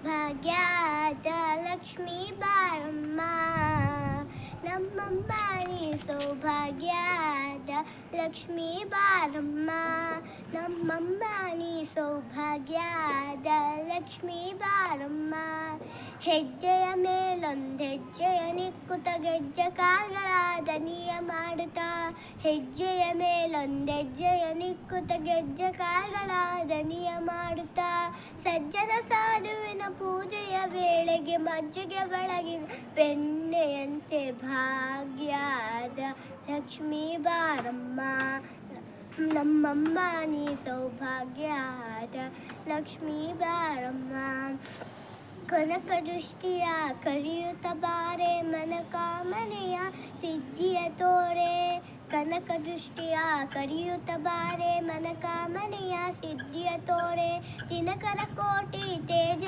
ಭಾಗ್ಯದ ಲಕ್ಷ್ಮೀ ಬಾರಮ್ಮ ನಮ್ಮಮ್ಮ ನೀ ಸೌಭಾಗ್ಯದ ಲಕ್ಷ್ಮೀ ಬಾರಮ್ಮ ನಮ್ಮಮ್ಮ ನೀ ಸೌಭಾಗ್ಯದ ಲಕ್ಷ್ಮೀ ಬಾರಮ್ಮ ಹೆಜ್ಜೆಯ ಮೇಲೊಂದೆಜ್ಜೆಯ ನಿಕ್ಕುತ ಗೆಜ್ಜೆ ಕಾಲ್ಗಳ ದನಿಯ ಮಾಡುತ್ತಾ ಹೆಜ್ಜೆಯ ಮೇಲೊಂದೆಜ್ಜೆಯ ನಿಕ್ಕುತ ಗೆಜ್ಜೆ ಕಾಲ್ಗಳ ದನಿಯ ಮಾಡುತ್ತಾ ಸಜ್ಜನ ಸಾಧುವಿನ ಪೂಜೆಯ ವೇಳೆಗೆ ಮಜ್ಜಿಗೆ ಬೆಳಗಿನ ಬೆಣ್ಣೆಯಂತೆ ಭಾಗ್ಯದ ಲಕ್ಷ್ಮೀ ಬಾರಮ್ಮ ನಮ್ಮಮ್ಮ ನೀ ಸೌಭಾಗ್ಯದ ಲಕ್ಷ್ಮೀ ಬಾರಮ್ಮ ಕನಕ ದೃಷ್ಟಿಯ ಕರಿಯುತ್ತ ಬಾರೆ ಮನಕಾಮನೆಯ ಸಿದ್ಧಿಯ ತೋರೆ ಕನಕ ದೃಷ್ಟಿಯ ಕರಿಯುತ್ತ ಬಾರೆ ಮನಕಾಮನೆಯ ಸಿದ್ಧಿಯ ತೋರೆ ದಿನಕರ ಕೋಟಿ ತೇಜ